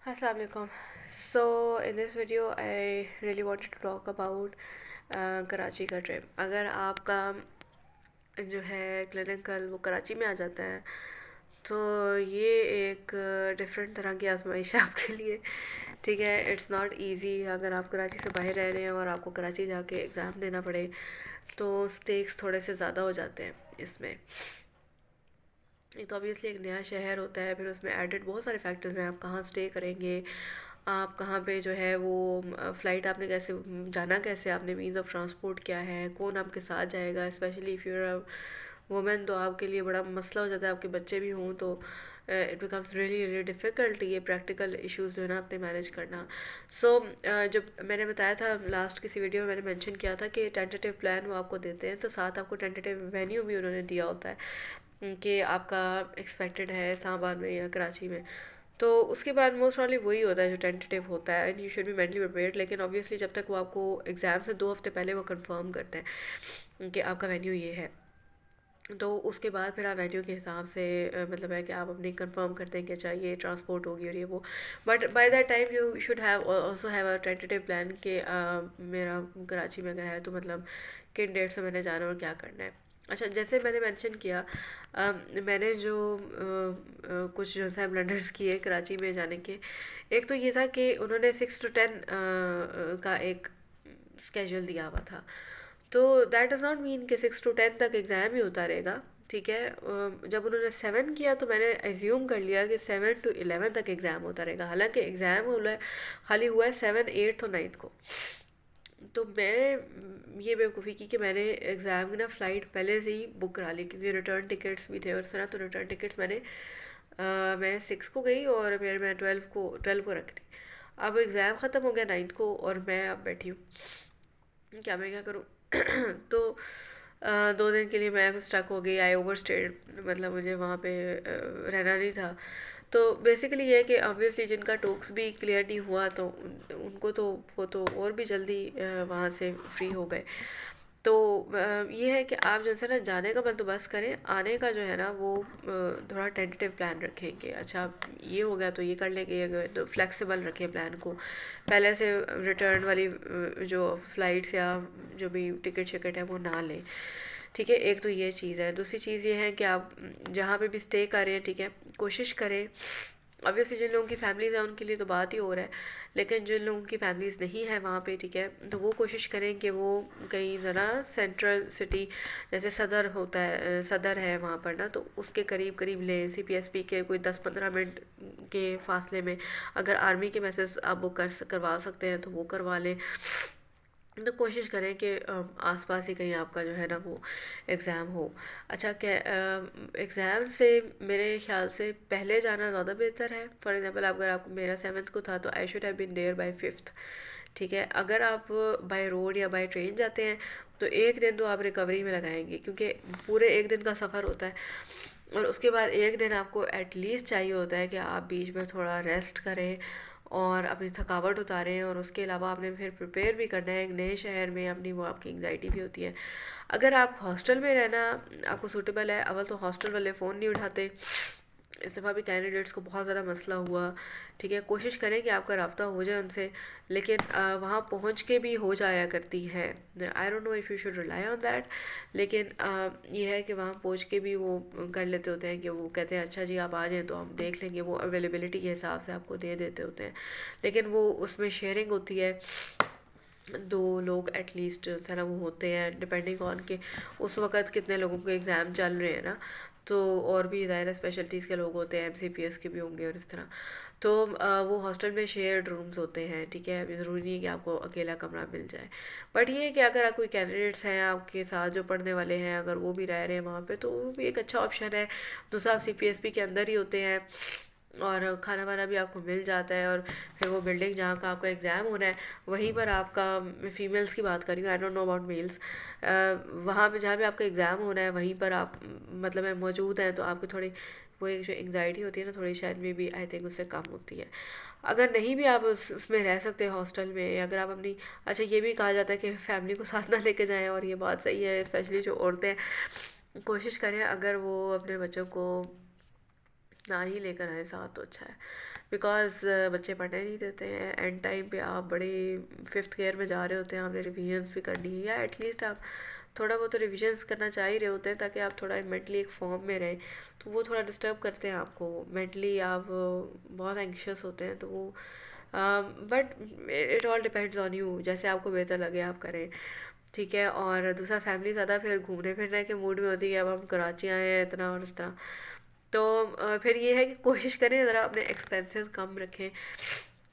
Assalamualaikum. So in this video I really wanted to talk about Karachi का trip. अगर आपका जो है क्लिनिकल वो कराची में आ जाता है तो ये एक डिफरेंट तरह की आजमाइश है आपके लिए। ठीक है, इट्स नॉट इजी। अगर आप कराची से बाहर रह रहे हैं और आपको कराची जाके एग्ज़ाम देना पड़े तो स्टेक्स थोड़े से ज़्यादा हो जाते हैं इसमें। एक तो ऑब्वियसली एक नया शहर होता है, फिर उसमें एडेड बहुत सारे फैक्टर्स हैं। आप कहाँ स्टे करेंगे, आप कहाँ पे जो है वो फ़्लाइट आपने कैसे जाना, कैसे आपने मीन्स ऑफ ट्रांसपोर्ट क्या है, कौन आपके साथ जाएगा। Specially if you're a women तो आपके लिए बड़ा मसला हो जाता है। आपके बच्चे भी हों तो it becomes really really difficult ये प्रैक्टिकल इश्यूज जो है ना आपने मैनेज करना। सो जब मैंने बताया था लास्ट किसी वीडियो में, मैंने मेंशन किया था कि टेंटेटिव प्लान वो आपको देते हैं, तो साथ आपको टेंटेटिव वेन्यू भी उन्होंने दिया होता है कि आपका एक्सपेक्टेड है इस्लामाबाद में या कराची में। तो उसके बाद मोस्ट प्रॉब्ली वही होता है जो टेंटेटिव होता है, and you should be mentally prepared. लेकिन ऑब्वियसली जब तक वो आपको एग्ज़ाम से 2 हफ्ते पहले वो कंफर्म करते हैं कि आपका वेन्यू ये है, तो उसके बाद फिर आप वेन्यू के हिसाब से मतलब है कि आप अपनी कंफर्म करते हैं कि अच्छा ये ट्रांसपोर्ट होगी और ये वो। But by that time you should have also have a tentative plan कि मेरा कराची में अगर है तो मतलब किन डेट से मैंने जाना और क्या करना है। अच्छा, जैसे मैंने मेंशन किया, मैंने जो कुछ जो है ब्लंडर्स किए कराची में जाने के। एक तो ये था कि उन्होंने 6 to 10 का एक स्केड्यूल दिया हुआ था। तो दैट डज़ नॉट मीन कि 6 to 10 तक एग्ज़ाम ही होता रहेगा। ठीक है, जब उन्होंने 7 किया तो मैंने एज्यूम कर लिया कि 7 to 11 तक एग्ज़ाम होता रहेगा। हालांकि एग्ज़ाम खाली हुआ है 7, 8 और 9 को। तो मैंने ये बेवकूफ़ी की कि मैंने एग्ज़ाम की ना फ़्लाइट पहले से ही बुक करा ली, क्योंकि रिटर्न टिकट्स भी थे और इस तरह। तो रिटर्न टिकट्स मैं 6 को गई और मैं 12 को रख दी। अब एग्ज़ाम ख़त्म हो गया 9 को और मैं अब बैठी हूँ, क्या मैं क्या करूँ। तो 2 दिन के लिए मैं स्टक हो गई। आई ओवर स्टेड, मतलब मुझे वहाँ पे रहना नहीं था। तो बेसिकली ये है कि ऑब्वियसली जिनका टोक्स भी क्लियर नहीं हुआ तो उनको तो वो तो और भी जल्दी वहाँ से फ्री हो गए। तो ये है कि आप जो है ना जाने का बंदोबस्त करें, आने का जो है ना वो थोड़ा टेंटेटिव प्लान रखेंगे। अच्छा, ये हो गया तो ये कर लेंगे, तो फ्लेक्सिबल रखें प्लान को। पहले से रिटर्न वाली जो फ़्लाइट्स या जो भी टिकट शिकट है वो ना लें। ठीक है, एक तो ये चीज़ है। दूसरी चीज़ ये है कि आप जहाँ पे भी स्टे कर रहे हैं, ठीक है, कोशिश करें। ऑब्वियसली जिन लोगों की फैमिलीज़ हैं उनके लिए तो बात ही हो रहा है, लेकिन जिन लोगों की फैमिलीज़ नहीं है वहाँ पे, ठीक है, तो वो कोशिश करें कि वो कहीं ज़रा सेंट्रल सिटी, जैसे सदर होता है, सदर है वहाँ पर ना, तो उसके करीब करीब लें। सीपीएसपी के कोई 10-15 मिनट के फासले में अगर आर्मी के मैसेज आप बुक करवा सकते हैं तो वो करवा लें। तो कोशिश करें कि आसपास ही कहीं आपका जो है ना वो एग्ज़ाम हो। अच्छा, क्या एग्ज़ाम से मेरे ख्याल से पहले जाना ज़्यादा बेहतर है। फॉर एग्ज़ाम्पल अगर आपको मेरा 7th को था तो I should have been there by 5th। ठीक है, अगर आप बाय रोड या बाय ट्रेन जाते हैं तो एक दिन तो आप रिकवरी में लगाएंगे, क्योंकि पूरे एक दिन का सफ़र होता है। और उसके बाद एक दिन आपको एटलीस्ट चाहिए होता है कि आप बीच में थोड़ा रेस्ट करें और अपनी थकावट उतारें। और उसके अलावा आपने फिर प्रिपेयर भी करना है एक नए शहर में अपनी, वो आपकी एंग्जाइटी भी होती है। अगर आप हॉस्टल में रहना आपको सूटेबल है, अव्वल तो हॉस्टल वाले फ़ोन नहीं उठाते। इस दफ़ा भी कैंडिडेट्स को बहुत ज़्यादा मसला हुआ। ठीक है, कोशिश करें कि आपका रब्ता हो जाए उनसे, लेकिन वहाँ पहुँच के भी हो जाया करती है। आई don't know if you should rely on that. लेकिन ये है कि वहाँ पहुँच के भी वो कर लेते होते हैं कि वो कहते हैं अच्छा जी आप आ जाएँ तो हम देख लेंगे, वो अवेलेबिलिटी के हिसाब से आपको दे देते होते हैं। लेकिन वो उसमें शेयरिंग होती है, 2 लोग एटलीस्ट सारा वो होते हैं, डिपेंडिंग ऑन के उस वक़्त कितने लोगों के एग्ज़ाम चल रहे हैं ना। तो और भी ज़ाहिर स्पेशलिटीज़ के लोग होते हैं, एमसीपीएस के भी होंगे और इस तरह। तो वो हॉस्टल में शेयर्ड रूम्स होते हैं। ठीक है, अभी ज़रूरी नहीं है कि आपको अकेला कमरा मिल जाए। बट ये है कि अगर आप कोई कैंडिडेट्स हैं आपके साथ जो पढ़ने वाले हैं, अगर वो भी रह रहे हैं वहाँ पे तो वो भी एक अच्छा ऑप्शन है। दूसरा, आप सीपीएसपी के अंदर ही होते हैं और खाना वाना भी आपको मिल जाता है। और फिर वो बिल्डिंग जहाँ का आपका एग्ज़ाम हो रहा है वहीं पर आपका, मैं फ़ीमेल्स की बात कर रही हूँ, I don't know about males, वहाँ पे जहाँ भी आपका एग्ज़ाम हो रहा है वहीं पर आप मतलब है मौजूद हैं, तो आपकी थोड़ी वो एक जो एंग्जाइटी होती है ना थोड़ी, शायद में भी आई थिंक उससे कम होती है। अगर नहीं भी आप उसमें रह सकते हैं हॉस्टल में, अगर आप अपनी, अच्छा ये भी कहा जाता है कि फैमिली को साथ ना लेके जाएं, और ये बात सही है। स्पेशली जो औरतें हैं, कोशिश करें अगर वो अपने बच्चों को ना ही लेकर आए साथ तो अच्छा है। बिकॉज बच्चे पढ़ने नहीं देते हैं। एंड टाइम पे आप बड़े 5th ईयर में जा रहे होते हैं, आपने रिविजन्स भी करनी है, या एटलीस्ट आप थोड़ा बहुत तो रिविजन्स करना चाह ही रहे होते हैं ताकि आप थोड़ा मेंटली एक फॉर्म में रहें। तो वो थोड़ा डिस्टर्ब करते हैं आपको मेंटली, आप बहुत एंग्शियस होते हैं, तो वो but it all depends on you, जैसे आपको बेहतर लगे आप करें, ठीक है। और दूसरा फैमिली ज़्यादा फिर घूमने फिरने के मूड में होती है, अब हम कराची आए हैं इतना और इस तरह। तो फिर ये है कि कोशिश करें ज़रा अपने एक्सपेंसेस कम रखें।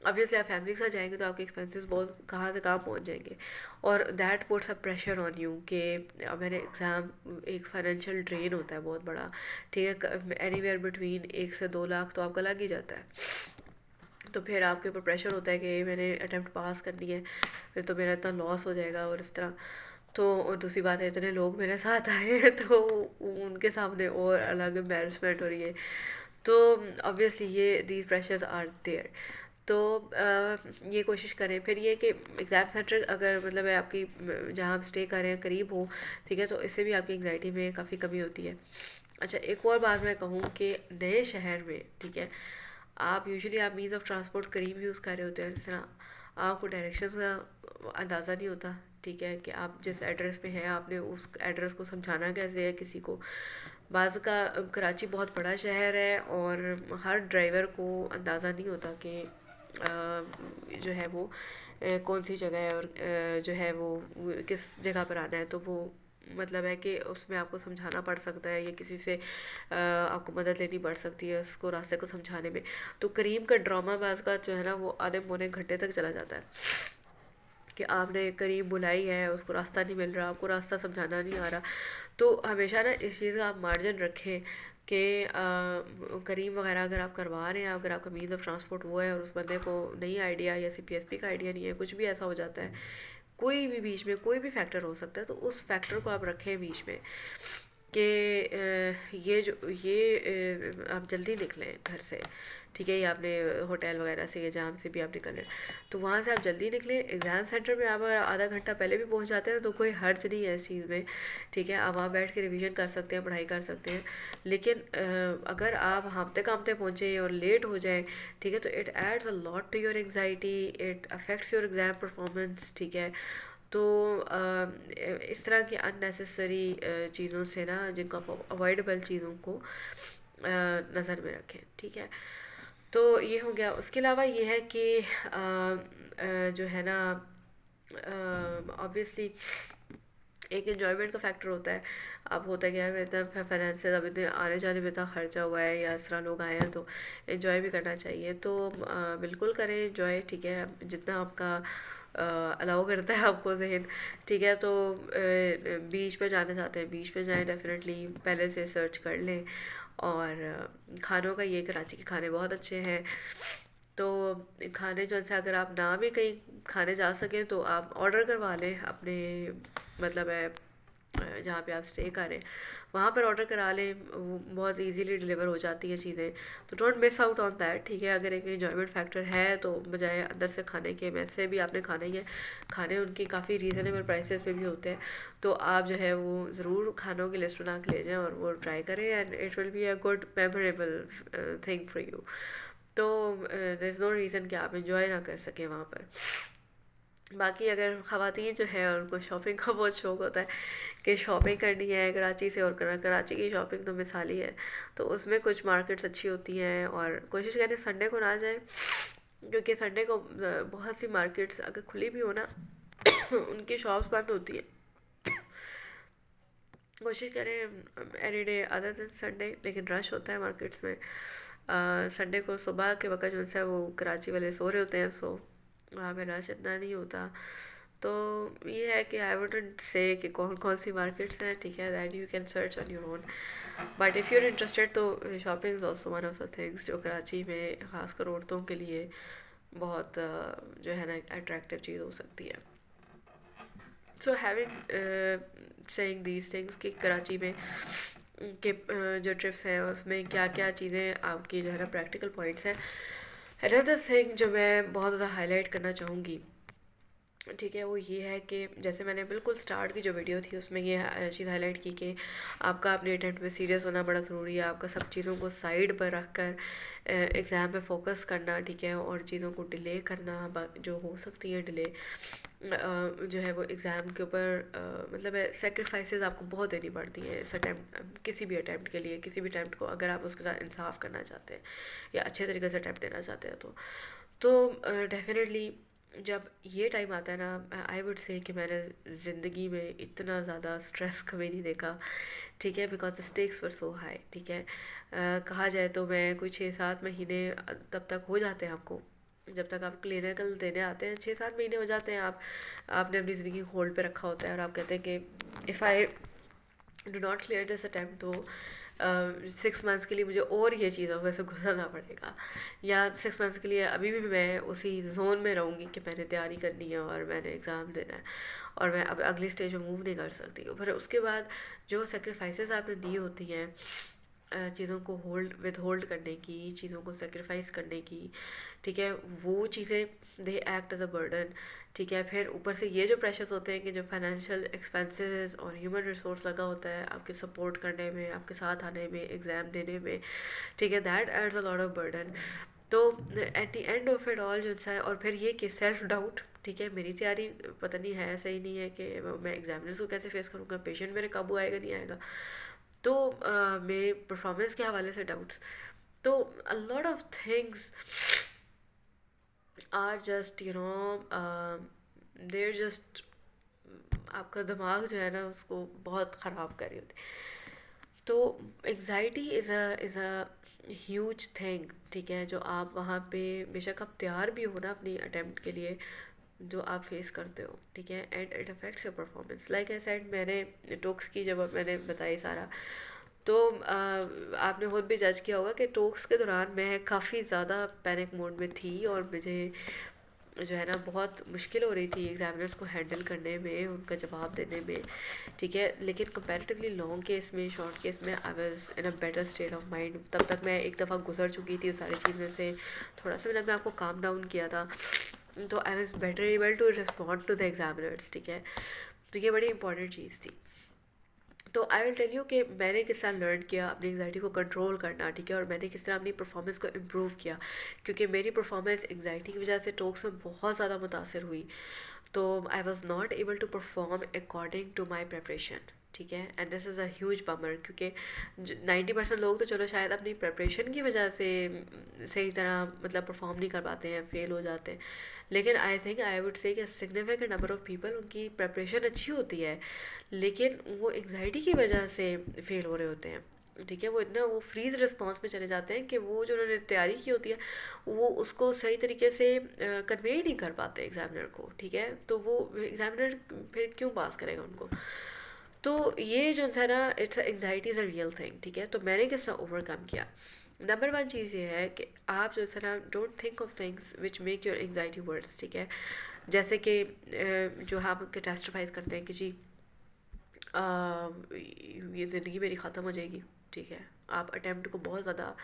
ऑब्वियसली आप फैमिली के साथ जाएंगे तो आपके एक्सपेंसेस बहुत कहाँ से कहाँ पहुँच जाएंगे, और that puts a pressure on you कि मैंने एग्ज़ाम, एक फाइनेंशियल ड्रेन होता है बहुत बड़ा, ठीक है। एनीवेयर बिटवीन 1 से 2 लाख तो आपका लग ही जाता है। तो फिर आपके ऊपर प्रेशर होता है कि मैंने अटेम्प्ट पास करनी है, फिर तो मेरा इतना लॉस हो जाएगा और इस तरह। तो और दूसरी बात है, इतने लोग मेरे साथ आए हैं तो उनके सामने और अलग एम्बेरसमेंट हो रही है। तो ऑब्वियसली ये दीज प्रेशर्स आर देयर। तो ये कोशिश करें। फिर ये कि एग्ज़ाम सेंटर अगर मतलब है आपकी जहाँ आप स्टे कर रहे हैं करीब हो, ठीक है, तो इससे भी आपकी एंग्जाइटी में काफ़ी कमी होती है। अच्छा, एक और बात मैं कहूँ कि नए शहर में, ठीक है, आप यूजुअली आप मीन्स ऑफ ट्रांसपोर्ट करीब यूज़ कर रहे होते हैं, जिस तरह आपको डायरेक्शंस का अंदाज़ा नहीं होता, ठीक है, कि आप जिस एड्रेस पे हैं आपने उस एड्रेस को समझाना कैसे है किसी को। बाज़ का कराची बहुत बड़ा शहर है और हर ड्राइवर को अंदाज़ा नहीं होता कि जो है वो कौन सी जगह है, और जो है वो किस जगह पर आना है। तो वो मतलब है कि उसमें आपको समझाना पड़ सकता है, या किसी से आपको मदद लेनी पड़ सकती है उसको रास्ते को समझाने में। तो करीम का ड्रामा बाज का जो है ना वो आधे पौने घंटे तक चला जाता है कि आपने करीब बुलाई है, उसको रास्ता नहीं मिल रहा, आपको रास्ता समझाना नहीं आ रहा। तो हमेशा ना इस चीज़ का आप मार्जिन रखें कि करीम वगैरह अगर आप करवा रहे हैं, अगर आपका मीन्स ऑफ ट्रांसपोर्ट वो है और उस बंदे को नहीं आइडिया या CPSP का आइडिया नहीं है, कुछ भी ऐसा हो जाता है, कोई भी बीच में कोई भी फैक्टर हो सकता है, तो उस फैक्टर को आप रखें बीच में कि ये जो ये आप जल्दी निकलें घर से, ठीक है, या आपने होटल वगैरह से या जहाँ से भी आप निकल रहे हैं तो वहाँ से आप जल्दी निकलें। एग्ज़ाम सेंटर में आप अगर आधा घंटा पहले भी पहुँच जाते हैं तो कोई हर्ज नहीं है इस चीज़ में, ठीक है, आप वहाँ बैठ के रिवीजन कर सकते हैं, पढ़ाई कर सकते हैं। लेकिन अगर आप हाँफते कामते पहुँचे और लेट हो जाए, ठीक है, तो it adds a lot to your anxiety, it affects your exam performance, ठीक है। तो इस तरह की अननेसेसरी चीज़ों से ना, जिनको आप अवॉइडेबल चीज़ों को नज़र में रखें, ठीक है। तो ये हो गया। उसके अलावा ये है कि जो है ना ऑब्वियसली एक इन्जॉयमेंट का फैक्टर होता है। अब होता है कि यार इतना फाइनेंशियल अब इतने आने जाने में इतना खर्चा हुआ है, या इस तरह लोग आए हैं तो इन्जॉय भी करना चाहिए। तो बिल्कुल करें इन्जॉय, ठीक है, जितना आपका अलाउ करता है आपको जहन, ठीक है। तो बीच पे जाना चाहते हैं, बीच पे जाएं, डेफिनेटली पहले से सर्च कर लें। और खानों का ये, कराची के खाने बहुत अच्छे हैं। तो खाने जो से अगर आप ना भी कहीं खाने जा सकें तो आप ऑर्डर करवा लें अपने, मतलब है जहाँ पे आप स्टे करें वहाँ पर ऑर्डर करा लें, वो बहुत इजीली डिलीवर हो जाती है चीज़ें। तो don't miss out on that, ठीक है। अगर एक एंजॉयमेंट फैक्टर है तो बजाय अंदर से खाने के, वैसे भी आपने खाना ही है, खाने उनकी काफ़ी रीज़नेबल प्राइसेस पे भी होते हैं। तो आप जो है वो ज़रूर खानों की लिस्ट बना के ले जाएं और वो ट्राई करें, and it will be a good memorable thing for you. तो देयर इज़ नो रीज़न कि आप इंजॉय ना कर सकें वहाँ पर। बाकी अगर ख़वातीन जो है उनको शॉपिंग का बहुत शौक़ होता है कि शॉपिंग करनी है कराची से, और कराची की शॉपिंग तो मिसाली है, तो उसमें कुछ मार्केट्स अच्छी होती हैं। और कोशिश करें संडे को ना जाएं, क्योंकि संडे को बहुत सी मार्केट्स अगर खुली भी हो ना उनकी शॉप्स बंद होती हैं। कोशिश करें एनी डे अदर दिन संडे, लेकिन रश होता है मार्केट्स में। संडे को सुबह के वक्त जो है वो कराची वाले सो रहे होते हैं, सो वहाँ पे रश इतना नहीं होता। तो ये है कि आई वुडंट से कि कौन कौन सी मार्केट्स हैं, ठीक है, that you can search on your own. But if you are interested तो shopping is also one of the things जो कराची में खासकर औरतों के लिए बहुत जो है ना अट्रैक्टिव चीज़ हो सकती है। So having saying these things कि कराची में के जो ट्रिप्स हैं उसमें क्या क्या चीज़ें आपकी जो है ना प्रैक्टिकल पॉइंट्स हैं। अनदर थिंग जो मैं बहुत ज़्यादा हाईलाइट करना चाहूँगी ठीक है, वो ये है कि जैसे मैंने बिल्कुल स्टार्ट की जो वीडियो थी उसमें ये चीज़ हाईलाइट की कि आपका अपने अटेम्प्ट में सीरियस होना बड़ा ज़रूरी है, आपका सब चीज़ों को साइड पर रख कर एग्ज़ाम पे फोकस करना, ठीक है, और चीज़ों को डिले करना, जो हो सकती है डिले जो है वो एग्ज़ाम के ऊपर मतलब सेक्रीफाइसेस आपको बहुत देनी पड़ती हैं इस अटैम्प्ट, किसी भी अटैम्प्ट के लिए, किसी भी अटैम्प्ट को अगर आप उसके साथ इंसाफ करना चाहते हैं या अच्छे तरीके से अटैम्प्ट देना चाहते हैं तो डेफिनेटली जब ये टाइम आता है ना, आई वुड से कि मैंने ज़िंदगी में इतना ज़्यादा स्ट्रेस कभी नहीं देखा, ठीक है, because the stakes were so high, ठीक है। कहा जाए तो मैं कोई 6-7 महीने तब तक हो जाते हैं आपको, जब तक आप क्लिनिकल देने आते हैं 6-7 महीने हो जाते हैं, आपने अपनी ज़िंदगी होल्ड पे रखा होता है और आप कहते हैं कि if I do not clear this attempt तो 6 मंथ्स के लिए मुझे और ये चीज़ों में से गुजरना पड़ेगा, या 6 मंथ्स के लिए अभी भी मैं उसी जोन में रहूँगी कि मैंने तैयारी करनी है और मैंने एग्ज़ाम देना है और मैं अब अगली स्टेज में मूव नहीं कर सकती हूँ। फिर उसके बाद जो सेक्रीफाइसेस आपने दी होती हैं चीज़ों को विद होल्ड करने की, चीज़ों को सेक्रीफाइस करने की, ठीक है, वो चीज़ें they act as a burden, ठीक है। फिर ऊपर से ये जो प्रेशर्स होते हैं कि जो फाइनेंशियल एक्सपेंसेस और ह्यूमन रिसोर्स लगा होता है आपके सपोर्ट करने में, आपके साथ आने में, एग्ज़ाम देने में, ठीक है, that adds a lot of burden. तो at the end of it all जो है, और फिर ये कि सेल्फ डाउट, ठीक है, मेरी तैयारी पता नहीं है सही नहीं है कि मैं एग्जामिनर्स को कैसे फेस करूँगा, पेशेंट मेरे काबू आएगा नहीं आएगा, तो मेरे परफॉर्मेंस के हवाले से डाउट्स, तो a lot of things are just there just आपका दिमाग जो है ना उसको बहुत ख़राब कर रही होती। तो एग्ज़ाइटी इज़ अ ह्यूज थिंग, ठीक है, जो आप वहाँ पे बेशक आप तैयार भी हो ना अपनी अटेम्प्ट के लिए, जो आप फेस करते हो, ठीक है, and it affects your performance. Like I said, मैंने टोक्स की जब मैंने बताई सारा, तो आपने खुद भी जज किया होगा कि टोक्स के दौरान मैं काफ़ी ज़्यादा पैनिक मोड में थी और मुझे जो है ना बहुत मुश्किल हो रही थी एग्जामिनर्स को हैंडल करने में, उनका जवाब देने में, ठीक है। लेकिन कंपैरेटिवली लॉन्ग केस में, शॉर्ट केस में I was in a better state of mind. तब तक मैं एक दफ़ा गुजर चुकी थी उस सारी चीज़ में से, थोड़ा सा मैंने अपने आपको काम डाउन किया था, तो I was better able to respond to the examiners, ठीक है। तो ये बड़ी इंपॉर्टेंट चीज़ थी। तो आई विल टेल यू कि मैंने किस तरह लर्न किया अपनी एग्जाइटी को कंट्रोल करना, ठीक है, और मैंने किस तरह अपनी परफॉर्मेंस को इम्प्रूव किया, क्योंकि मेरी परफॉर्मेंस एग्जाइटी की वजह से टोक्स में बहुत ज़्यादा मुतासर हुई। तो I was not able to perform according to my preparation, ठीक है, and this is a huge bummer, क्योंकि 90% लोग तो चलो शायद अपनी प्रेपरेशन की वजह से सही तरह मतलब परफॉर्म नहीं कर पाते हैं, फेल हो जाते हैं, लेकिन I think I would say कि सिग्निफिकेंट नंबर ऑफ पीपल उनकी प्रेपरेशन अच्छी होती है लेकिन वो एग्जाइटी की वजह से फेल हो रहे होते हैं, ठीक है। वो इतना वो फ्रीज रिस्पॉन्स में चले जाते हैं कि वो जो उन्होंने तैयारी की होती है वो उसको सही तरीके से कन्वे ही नहीं कर पाते एग्जामिनर को, ठीक है, तो वो एग्जामिनर फिर क्यों पास करेगा उनको। तो ये जो है ना, it's anxiety is a real thing, ठीक है। तो मैंने किस तरह ओवरकम किया, नंबर वन चीज़ ये है कि आप जो है ना don't think of things which make your anxiety worse, ठीक है। जैसे कि जो हम कैटास्ट्रोफाइज करते हैं कि जी ये ज़िंदगी मेरी ख़त्म हो जाएगी, ठीक है, आप अटैम्प्ट को बहुत ज़्यादा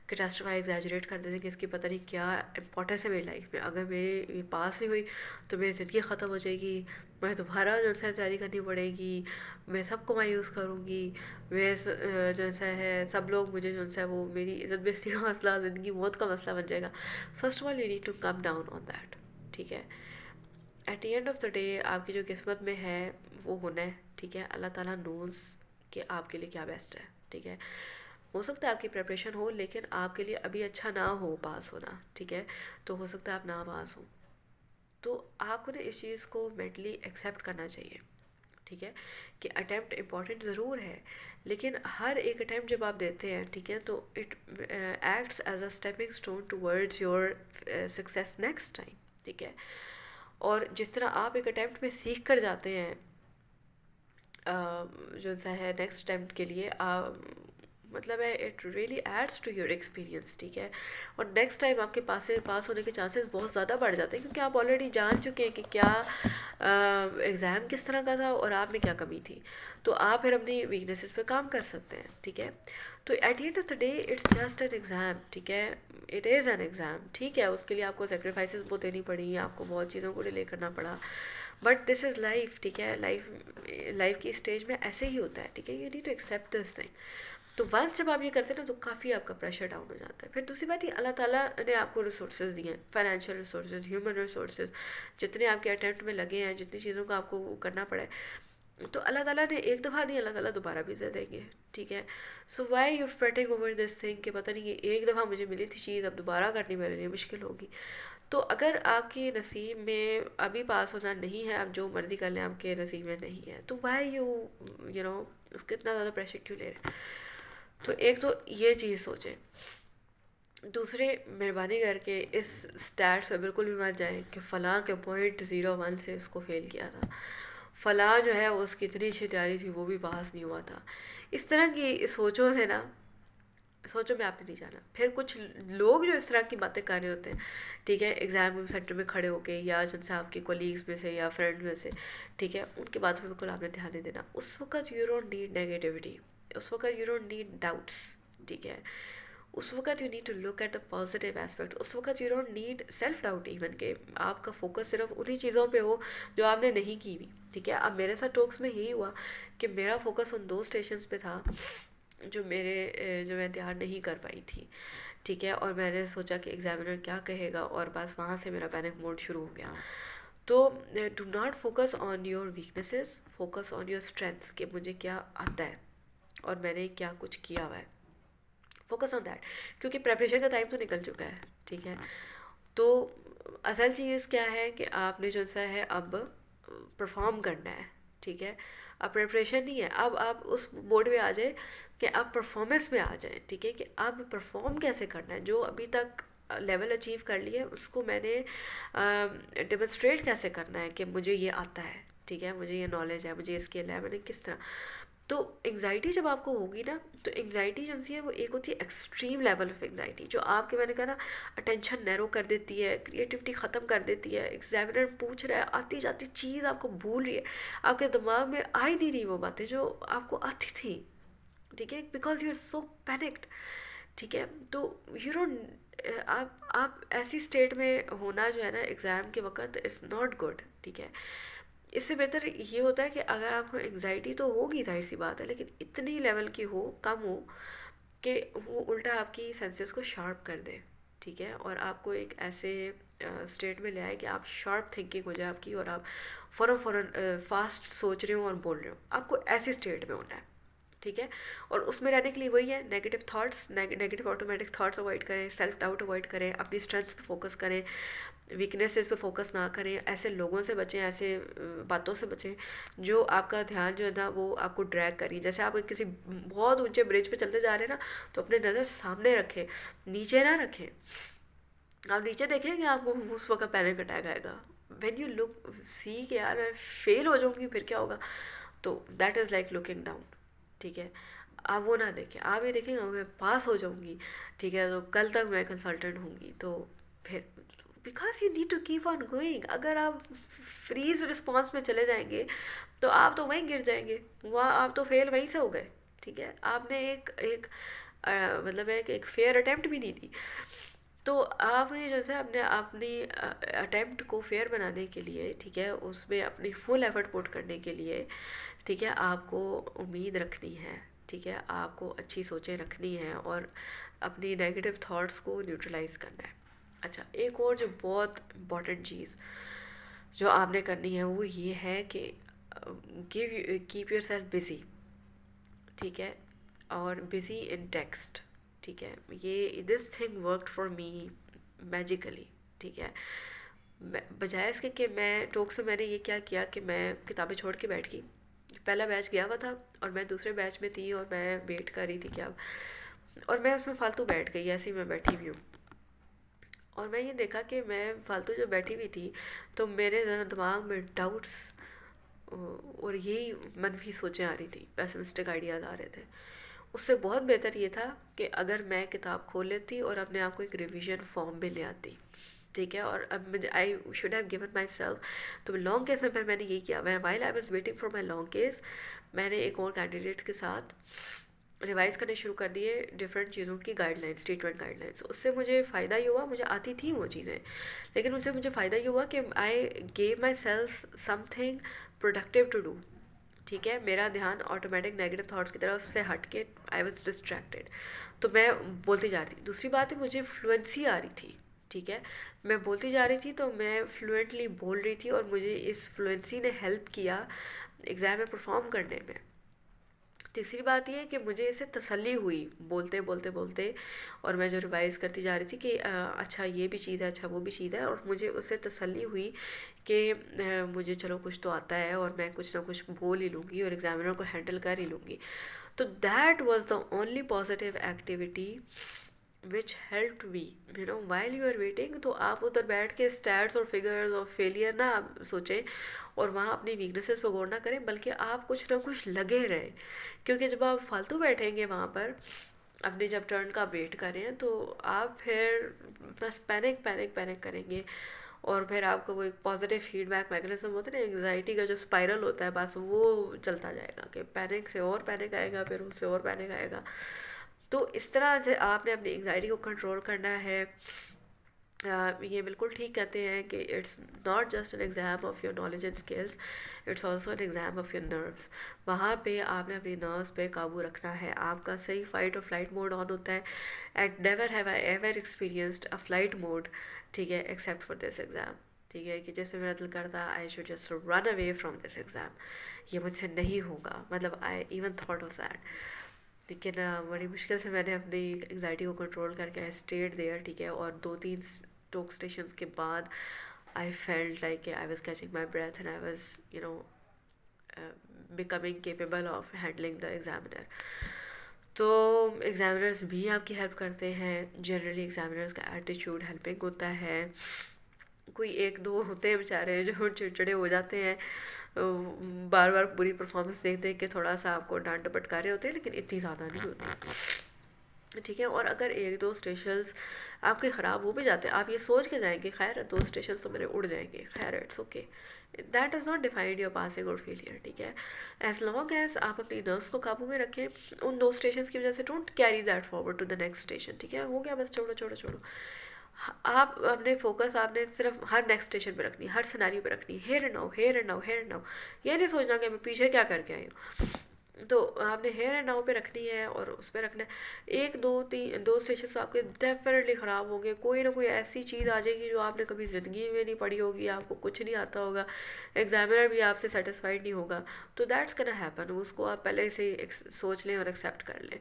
कैटास्ट्रोफाइज एग्जैजरेट कर देते हैं कि इसकी पता नहीं क्या इंपॉर्टेंस है मेरी लाइफ में, अगर मेरे ये पास नहीं हुई तो मेरी ज़िंदगी ख़त्म हो जाएगी, मैं दोबारा जो है तैयारी करनी पड़ेगी, मैं सबको मायूस करूँगी, मैं जो है सब लोग मुझे जो है वो मेरी इज़्ज़त बेइज्जती का मसला, ज़िंदगी मौत का मसला बन जाएगा। First of all you need to calm down on that, ठीक है। At the end of the day आपकी जो किस्मत में है वो होना है, ठीक है, अल्लाह ताला नोज़ कि आपके लिए क्या बेस्ट है, ठीक है। हो सकता है आपकी प्रिपरेशन हो लेकिन आपके लिए अभी अच्छा ना हो पास होना, ठीक है, तो हो सकता है आप ना पास हो, तो आपको ना इस चीज़ को मेंटली एक्सेप्ट करना चाहिए, ठीक है, कि अटैम्प्ट इम्पॉर्टेंट ज़रूर है लेकिन हर एक अटैम्प्ट जब आप देते हैं, ठीक है, तो it acts as a stepping stone towards your success next time, ठीक है। और जिस तरह आप एक अटैम्प्ट में सीख कर जाते हैं जो सा है नेक्स्ट अटैम्प्ट के लिए मतलब है it really adds to your experience, ठीक है। और नेक्स्ट टाइम आपके पास से पास होने के चांसेस बहुत ज़्यादा बढ़ जाते हैं, क्योंकि आप ऑलरेडी जान चुके हैं कि क्या एग्ज़ाम किस तरह का था और आप में क्या कमी थी। तो आप फिर अपनी वीकनेसेस पे काम कर सकते हैं, ठीक है। तो at the end of the day it's just an exam, ठीक है। इट इज़ एन एग्ज़ाम, ठीक है। उसके लिए आपको सेक्रीफाइसेस बहुत देनी पड़ी, आपको बहुत चीज़ों को डिले करना पड़ा, बट दिस इज़ लाइफ, ठीक है। लाइफ की स्टेज में ऐसे ही होता है, ठीक है। You need to accept this thing. तो वंस जब आप ये करते हैं ना, तो काफ़ी आपका प्रेशर डाउन हो जाता है। फिर दूसरी बात, ये अल्लाह ताला ने आपको रिसोर्सेज दिए हैं, फाइनेंशियल रिसोर्सेज, ह्यूमन रिसोर्सेज, जितने आपके अटेम्प्ट में लगे हैं, जितनी चीज़ों का आपको करना पड़ा है, तो अल्लाह ताला ने एक दफ़ा नहीं, अल्लाह ताला दोबारा भी दे देंगे, ठीक है। So why you fretting over this thing कि पता नहीं ये एक दफ़ा मुझे मिली थी चीज़, अब दोबारा करनी मेरे लिए मुश्किल होगी। तो अगर आपकी नसीब में अभी पास होना नहीं है, आप जो मर्ज़ी कर लें, आपके नसीब में नहीं है, तो वाई यू यू नो उसका इतना ज़्यादा प्रेशर क्यों ले रहे हैं। तो एक तो ये चीज़ सोचें। दूसरे, मेहरबानी करके इस स्टैट्स पे बिल्कुल भी मत जाएं कि फ़लाँ के 0.01 से उसको फेल किया था, फ़लाँ जो है उसकी इतनी अच्छी तैयारी थी वो भी पास नहीं हुआ था। इस तरह की सोचों से ना, सोचो में आपने नहीं जाना। फिर कुछ लोग जो इस तरह की बातें कर रहे होते हैं, ठीक है, एग्जाम सेंटर में खड़े होके या जिनसे आपके कोलीग्स में से या फ्रेंड में से, ठीक है, उनकी बातों पर बिल्कुल आपने ध्यान नहीं देना। उस वक्त यू डोंट नीड नेगेटिविटी, उस वक्त यू डोंट नीड डाउट्स, ठीक है। उस वक्त you need to look at the positive aspect. उस वक्त you don't need self doubt even के आपका फोकस सिर्फ उन्हीं चीज़ों पे हो जो आपने नहीं की हुई, ठीक है। अब मेरे साथ टॉक्स में यही हुआ कि मेरा फोकस उन 2 स्टेशंस पे था जो मैं तैयार नहीं कर पाई थी, ठीक है। और मैंने सोचा कि एग्जामिनर क्या कहेगा, और बस वहाँ से मेरा पैनिक मोड शुरू हो गया। तो do not focus on your weaknesses, focus on your strengths कि मुझे क्या आता है और मैंने क्या कुछ किया हुआ है। फोकस ऑन दैट, क्योंकि प्रेपरेशन का टाइम तो निकल चुका है, ठीक है। तो असल चीज़ क्या है कि आपने जो सा है अब परफॉर्म करना है, ठीक है। अब प्रिपरेशन नहीं है, अब आप उस मोड में आ जाए कि आप परफॉर्मेंस में आ जाए, ठीक है। कि अब परफॉर्म कैसे करना है, जो अभी तक लेवल अचीव कर लिया है उसको मैंने डेमोन्स्ट्रेट कैसे करना है कि मुझे ये आता है, ठीक है, मुझे ये नॉलेज है, मुझे ये स्किल है, मैंने किस तरह। तो एंग्जाइटी जब आपको होगी ना, तो एंग्जाइटी जो है वो एक होती है एक्सट्रीम लेवल ऑफ एंग्जाइटी, जो आपके, मैंने कहा ना, अटेंशन नैरो कर देती है, क्रिएटिविटी ख़त्म कर देती है। एग्जामिनर पूछ रहा है, आती जाती चीज़ आपको भूल रही है, आपके दिमाग में आ ही नहीं रही वो बातें जो आपको आती थी, ठीक है, because you are so panicked, ठीक है। तो यू डोंट, आप ऐसी स्टेट में होना जो है ना एग्ज़ाम के वक्त, इट्स नॉट गुड, ठीक है। इससे बेहतर ये होता है कि अगर आपको एंग्जाइटी तो होगी, जाहिर सी बात है, लेकिन इतनी लेवल की हो, कम हो कि वो उल्टा आपकी सेंसेस को शार्प कर दे, ठीक है। और आपको एक ऐसे स्टेट में ले आए कि आप शार्प थिंकिंग हो जाए आपकी, और आप फ़ौरन फ़ौरन फास्ट सोच रहे हो और बोल रहे हो, आपको ऐसी स्टेट में होना है, ठीक है। और उसमें रहने के लिए वही है, negative thoughts, negative automatic thoughts avoid करें, सेल्फ डाउट अवॉइड करें, अपनी स्ट्रेंथ्स पे फोकस करें, वीकनेसेस पे फोकस ना करें, ऐसे लोगों से बचें, ऐसे बातों से बचें जो आपका ध्यान जो है ना वो आपको ड्रैग करी। जैसे आप किसी बहुत ऊंचे ब्रिज पे चलते जा रहे हैं ना, तो अपने नज़र सामने रखें, नीचे ना रखें। आप नीचे देखेंगे आपको उस वक्त पैनिक अटैक आएगा। व्हेन यू लुक सी कि यार मैं फेल हो जाऊंगी फिर क्या होगा, तो that is like looking down, ठीक है। आप वो ना देखें, आप ये देखें मैं पास हो जाऊंगी, ठीक है, तो कल तक मैं कंसल्टेंट होंगी, तो फिर because you need to keep on going. अगर आप फ्रीज रिस्पॉन्स में चले जाएंगे तो आप तो वहीं गिर जाएंगे, वहाँ आप तो फेल वहीं से हो गए, ठीक है। आपने एक एक मतलब एक फेयर अटेम्प्ट भी नहीं दी। तो आपने जैसे अपने अपनी अटेम्प्ट को फेयर बनाने के लिए, ठीक है, उसमें अपनी फुल एफर्ट पुट करने के लिए, ठीक है, आपको उम्मीद रखनी है, ठीक है, आपको अच्छी सोचें रखनी है और अपनी नेगेटिव थॉट्स को न्यूट्रलाइज करना है। अच्छा, एक और जो बहुत इम्पॉर्टेंट चीज़ जो आपने करनी है वो ये है कि कीप योर सेल्फ बिजी, ठीक है, और बिजी इन टेक्स्ट, ठीक है। ये this thing worked for me magically, ठीक है। बजाय इसके कि मैं टोक से, मैंने ये क्या किया कि मैं किताबें छोड़ के बैठ गई। पहला बैच गया हुआ था और मैं दूसरे बैच में थी और मैं वेट कर रही थी क्या, और मैं उसमें फालतू बैठ गई, ऐसे ही मैं बैठी हुई हूँ। और मैं ये देखा कि मैं फालतू जो बैठी हुई थी, तो मेरे दिमाग में डाउट्स और यही मनफी सोचें आ रही थी, पेसिमिस्टिक आइडियाज़ आ रहे थे। उससे बहुत बेहतर ये था कि अगर मैं किताब खोल लेती और अपने आप को एक रिवीजन फॉर्म में ले आती, ठीक है। और अब मुझे आई should have given my self, तो लॉन्ग केस में फिर मैंने यही किया, while I was waiting for my long case मैंने एक और कैंडिडेट के साथ रिवाइज करने शुरू कर दिए डिफरेंट चीज़ों की गाइडलाइंस, ट्रीटमेंट गाइडलाइंस। उससे मुझे फ़ायदा ये हुआ, मुझे आती थी वो चीज़ें, लेकिन उनसे मुझे फ़ायदा ये हुआ कि I gave myself something productive to do, ठीक है। मेरा ध्यान ऑटोमेटिक नेगेटिव थॉट्स की तरफ से हट के आई वॉज डिस्ट्रैक्टेड, तो मैं बोलती जा रही थी। दूसरी बात है, मुझे फ्लुएंसी आ रही थी, ठीक है। मैं बोलती जा रही थी तो मैं फ्लुएंटली बोल रही थी, और मुझे इस फ्लुएंसी ने हेल्प किया एग्ज़ाम में परफॉर्म करने में। तीसरी बात ये है कि मुझे इससे तसल्ली हुई बोलते बोलते बोलते, और मैं जो रिवाइज करती जा रही थी कि अच्छा ये भी चीज़ है, अच्छा वो भी चीज़ है, और मुझे उससे तसल्ली हुई कि मुझे चलो कुछ तो आता है और मैं कुछ ना कुछ बोल ही लूँगी और एग्जामिनर को हैंडल कर ही लूँगी। तो that was the only positive activity which helped me, you know, while you are waiting. तो आप उधर बैठ के स्टैट्स और फिगर्स और फेलियर ना सोचें और वहाँ अपनी वीकनेसेस पर गौर ना करें, बल्कि आप कुछ ना कुछ लगे रहें, क्योंकि जब आप फालतू बैठेंगे वहाँ पर अपने जब टर्न का वेट करें, तो आप फिर बस पैनिक पैनिक पैनिक करेंगे, और फिर आपको वो एक पॉजिटिव फीडबैक मैकेनिज्म होता है ना, एंग्जाइटी का जो स्पाइरल होता है, बस वो चलता जाएगा कि पैनिक से और पैनिक आएगा, फिर उससे और पैनिक आएगा। तो इस तरह से आपने अपनी एंग्जाइटी को कंट्रोल करना है। ये बिल्कुल ठीक कहते हैं कि it's not just an exam of your knowledge and skills, it's also an exam of your nerves. वहाँ पे आपने अपनी नर्व्स पे काबू रखना है। आपका सही फाइट और फ्लाइट मोड ऑन होता है, and never have I ever experienced a flight mode, ठीक है, एक्सेप्ट फॉर दिस एग्ज़ाम, ठीक है, कि जिसमें मेरा दिल करता I should just run away from this exam, ये मुझसे नहीं होगा, मतलब I even thought of that. लेकिन बड़ी मुश्किल से मैंने अपनी एंग्जाइटी को कंट्रोल करके आई स्टेड देयर, ठीक है। और 2-3 टोक स्टेशंस के बाद I felt like I was catching my breath and I was, you know, becoming capable of handling the examiner. तो एग्जामिनर्स भी आपकी हेल्प करते हैं, जनरली एग्जामिनर्स का एटीट्यूड हेल्पिंग होता है। कोई एक दो होते हैं बेचारे जो चिड़चिड़े हो जाते हैं, बार बार पूरी परफॉर्मेंस देख देख के थोड़ा सा आपको डांट डपट कर रहे होते हैं, लेकिन इतनी ज़्यादा नहीं होती, ठीक है। और अगर एक दो स्टेशंस आपके ख़राब हो भी जाते हैं, आप ये सोच के जाएंगे खैर 2 स्टेशंस तो मेरे उड़ जाएंगे, खैर it's okay, that is not defined your passing और फेलियर, ठीक है। एज लॉन्ग एज आप अपनी नर्व्स को काबू में रखें, उन 2 स्टेशंस की वजह से don't carry that forward to the next station, ठीक है, हो गया बस, छोड़ो छोड़ो छोड़ो। आप अपने फोकस आपने सिर्फ हर नेक्स्ट स्टेशन पे रखनी, हर सिनेरियो पे रखनी, here and now, here and now, here and now. ये नहीं सोचना कि मैं पीछे क्या करके आई हूँ, तो आपने हेयर एंड नाउ पे रखनी है और उस पर रखना है। एक दो तीन दो स्टेशन तो आपके डेफिनेटली ख़राब होंगे, कोई ना कोई ऐसी चीज़ आ जाएगी जो आपने कभी ज़िंदगी में नहीं पढ़ी होगी, आपको कुछ नहीं आता होगा, एग्जामिनर भी आपसे सेटिस्फाइड नहीं होगा, तो दैट्स कैन हैपन। उसको आप पहले से सोच लें और एक्सेप्ट कर लें,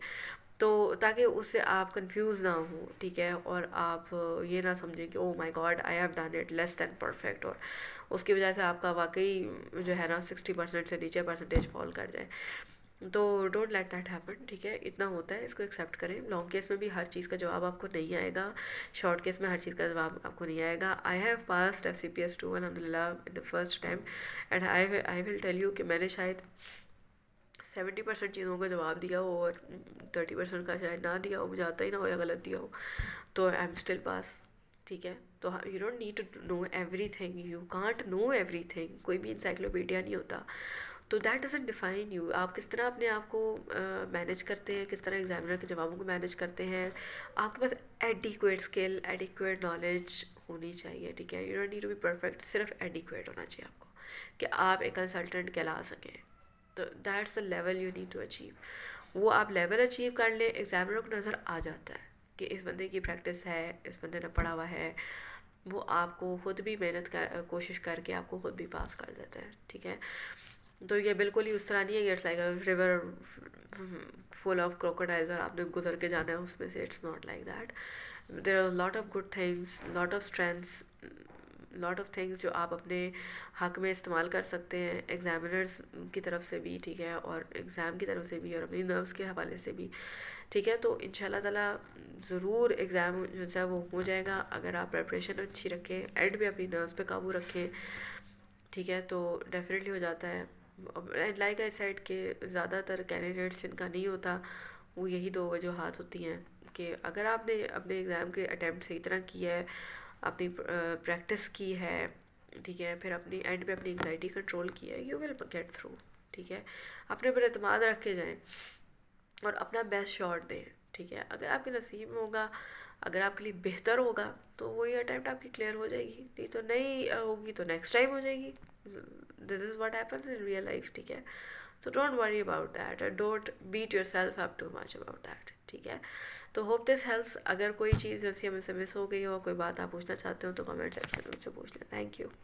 तो ताकि उससे आप कंफ्यूज ना हो, ठीक है। और आप ये ना समझें कि oh my God I have done it less than perfect, और उसकी वजह से आपका वाकई जो है ना 60% से नीचे परसेंटेज फॉल कर जाए, तो डोंट लेट दैट हैपन, ठीक है। इतना होता है, इसको एक्सेप्ट करें। लॉन्ग केस में भी हर चीज़ का जवाब आपको नहीं आएगा, शॉर्ट केस में हर चीज़ का जवाब आपको नहीं आएगा। आई हैव पास्ड FCPS 2 अल्हम्दुलिल्लाह in the first time, and I will tell you कि मैंने शायद 70% चीज़ों का जवाब दिया हो और 30% का शायद ना दिया हो, मुझे आता ही ना हो या गलत दिया हो, तो आई एम स्टिल पास, ठीक है। तो you don't need to know everything, you can't know everything, कोई भी इंसाइक्लोपीडिया नहीं होता, तो दैट डजंट डिफाइन यू। आप किस तरह अपने आप को मैनेज करते हैं, किस तरह एग्जामिनर के जवाबों को मैनेज करते हैं, आपके पास एडिक्वेट स्किल, एडिक्वेट नॉलेज होनी चाहिए, ठीक है। You don't need to be perfect, सिर्फ एडिक्वेट होना चाहिए आपको कि आप एक कंसल्टेंट कहला सकें, तो that's the level you need to achieve. वो आप लेवल अचीव कर ले, एग्जामिनर को नज़र आ जाता है कि इस बंदे की प्रैक्टिस है, इस बंदे ने पढ़ा हुआ है, वो आपको खुद भी मेहनत कर कोशिश करके आपको खुद भी पास कर देता है, ठीक है। तो ये बिल्कुल ही उस तरह नहीं है कि it's like a river full of crocodiles और आपने गुजर के जाना है उसमें से, it's not like that. There are lot of good things, lot of strengths, lot of things जो आप अपने हक में इस्तेमाल कर सकते हैं, एग्जामिनर्स की तरफ से भी, ठीक है, और एग्ज़ाम की तरफ से भी, और अपनी नर्व्स के हवाले से भी, ठीक है। तो इंशाल्लाह ताला ज़रूर एग्ज़ाम जो है वो हो जाएगा, अगर आप प्रिपरेशन अच्छी रखें, एंड भी अपनी नर्व्स पे काबू रखें, ठीक है, तो डेफिनेटली हो जाता है। एंड लाइक आई सेड कि ज़्यादातर कैंडिडेट्स जिनका नहीं होता वो यही दो वजूहात होती हैं कि अगर आपने अपने एग्ज़ाम के अटैम्प्ट सही तरह किया है, अपनी प्रैक्टिस की है, ठीक है, फिर अपनी एंड पे अपनी एंग्जाइटी कंट्रोल किया है, यू विल गेट थ्रू। ठीक है, अपने ऊपर एतमाद रख के जाएँ और अपना बेस्ट शॉट दें। ठीक है, अगर आपके नसीब में होगा, अगर आपके लिए बेहतर होगा तो वही अटैम्प्ट आपकी क्लियर हो जाएगी, नहीं तो नहीं होगी तो नेक्स्ट टाइम हो जाएगी। This is what happens in real life. ठीक है, so don't worry about that and don't beat yourself up too much about that। ठीक है, तो होप दिस हेल्प्स। अगर कोई चीज़ जैसे हमसे मिस हो गई हो, कोई बात आप पूछना चाहते हो तो कमेंट सेक्शन में मुझसे पूछ लें। Thank you.